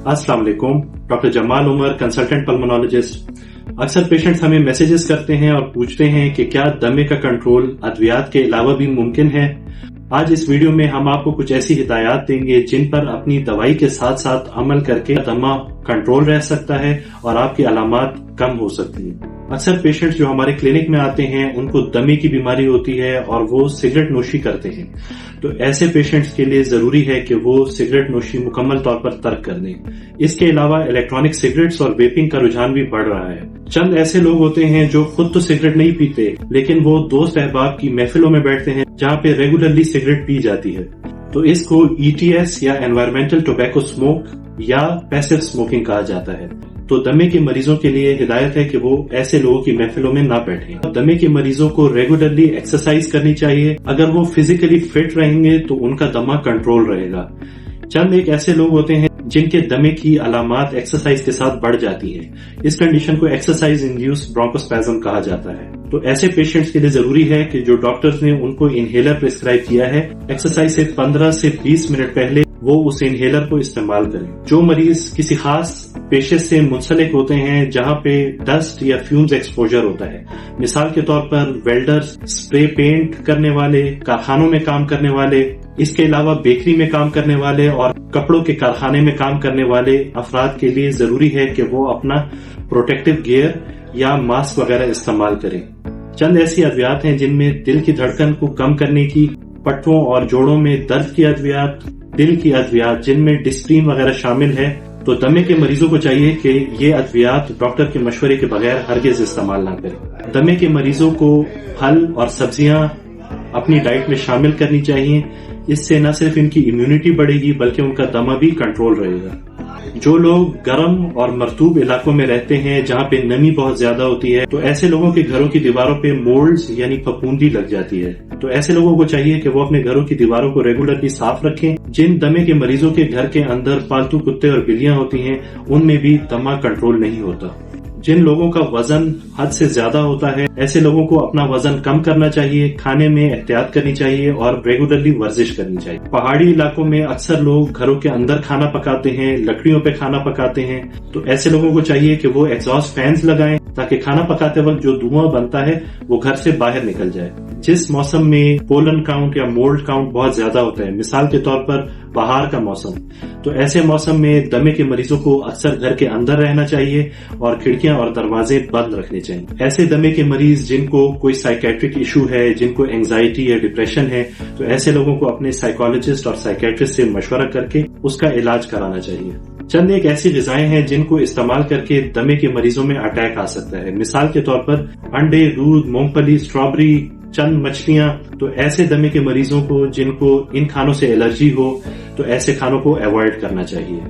अस्सलाम वालेकुम। Doctor Jamal Umar, consultant pulmonologist. अक्सर पेशेंट्स हमें मैसेजेस करते हैं और पूछते हैं कि क्या दमे का कंट्रोल अद्वियात के अलावा भी मुमकिन है। आज इस वीडियो में हम आपको कुछ ऐसी हिदायत देंगे जिन पर अपनी दवाई के साथ साथ अमल करके दमा कंट्रोल रह सकता है और आपकी अलामात कम हो सकती है। अक्सर पेशेंट्स जो हमारे क्लिनिक में आते हैं उनको दमे की बीमारी होती है और वो सिगरेट नोशी करते हैं, तो ऐसे पेशेंट्स के लिए जरूरी है कि वो सिगरेट नोशी मुकम्मल तौर पर तर्क कर दें। इसके अलावा इलेक्ट्रॉनिक सिगरेट्स और वेपिंग का रुझान भी बढ़ रहा है। चंद ऐसे लोग होते हैं जो खुद तो सिगरेट नहीं पीते, लेकिन वो दोस्त अहबाब की महफिलों में बैठते हैं जहाँ पे रेगुलरली सिगरेट पी जाती है, तो इसको ETS या एनवायरमेंटल टोबैको स्मोक या पैसिव स्मोकिंग कहा जाता है। तो दमे के मरीजों के लिए हिदायत है कि वो ऐसे लोगों की महफिलों में ना बैठें। दमे के मरीजों को रेगुलरली एक्सरसाइज करनी चाहिए। अगर वो फिजिकली फिट रहेंगे तो उनका दमा कंट्रोल रहेगा। चंद एक ऐसे लोग होते हैं जिनके दमे की अलामात एक्सरसाइज के साथ बढ़ जाती हैं। इस कंडीशन को एक्सरसाइज इंड्यूस्ड ब्रोंकोस्पैज्म कहा जाता है। तो ऐसे पेशेंट्स के लिए जरूरी है कि जो डॉक्टर्स ने उनको इनहेलर प्रिस्क्राइब किया है, एक्सरसाइज से 15 से 20 मिनट पहले वो उस इनहेलर को इस्तेमाल करें। जो मरीज किसी खास पेशे से मुंसलिक होते हैं जहां पे डस्ट या फ्यूम्स एक्सपोजर होता है, मिसाल के तौर पर वेल्डर्स, स्प्रे पेंट करने वाले, कारखानों में काम करने वाले, इसके अलावा बेकरी में काम करने वाले और कपड़ों के कारखाने में काम करने वाले अफराद के लिए जरूरी है कि वो अपना प्रोटेक्टिव गियर या मास्क वगैरह इस्तेमाल करें। चंद ऐसी अद्वियात हैं जिनमें दिल की धड़कन को कम करने की, पट्टों और जोड़ों में दर्द की अद्वियात, दिल की अद्वियात जिनमें डिस्प्रीन वगैरह शामिल है। तो दमे के मरीजों को चाहिए कि ये अद्वियात डॉक्टर के मशवरे के बगैर हरगिज इस्तेमाल ना करें। दमे के मरीजों को फल और सब्जियां अपनी डाइट में शामिल करनी चाहिए। इससे न सिर्फ इनकी इम्यूनिटी बढ़ेगी बल्कि उनका दमा भी कंट्रोल रहेगा। जो लोग गर्म और मरतूब इलाकों में रहते हैं जहाँ पे नमी बहुत ज्यादा होती है, तो ऐसे लोगों के घरों की दीवारों पे मोल्ड्स यानी फफूंदी लग जाती है। तो ऐसे लोगों को चाहिए कि वो अपने घरों की दीवारों को रेगुलरली साफ रखें। जिन दमे के मरीजों के घर के अंदर पालतू कुत्ते और बिल्लियां होती हैं, उनमें भी दमा कंट्रोल नहीं होता। जिन लोगों का वजन हद से ज्यादा होता है, ऐसे लोगों को अपना वजन कम करना चाहिए, खाने में एहतियात करनी चाहिए और रेगुलरली वर्जिश करनी चाहिए। पहाड़ी इलाकों में अक्सर लोग घरों के अंदर खाना पकाते हैं, लकड़ियों पे खाना पकाते हैं, तो ऐसे लोगों को चाहिए कि वो एग्जॉस्ट फैंस लगाएं ताकि खाना पकाते वक्त जो धुआं बनता है वो घर से बाहर निकल जाए। जिस मौसम में पोलन काउंट या मोल्ड काउंट बहुत ज्यादा होता है, मिसाल के तौर पर बाहर का मौसम, तो ऐसे मौसम में दमे के मरीजों को अक्सर घर के अंदर रहना चाहिए और खिड़कियां और दरवाजे बंद रखने चाहिए। ऐसे दमे के मरीज जिनको कोई साइकेट्रिक इशू है, जिनको एंजाइटी या डिप्रेशन है, तो ऐसे लोगों को अपने साइकोलॉजिस्ट और साइकेट्रिस्ट से मशवरा करके उसका इलाज कराना चाहिए। चंद एक ऐसी ग़िज़ाएं हैं जिनको इस्तेमाल करके दमे के मरीजों में अटैक आ सकता है, मिसाल के तौर पर अंडे, दूध, मूंगफली, स्ट्रॉबेरी, चंद मछलियां। तो ऐसे दमे के मरीजों को जिनको इन खानों से एलर्जी हो, तो ऐसे खानों को अवॉइड करना चाहिए।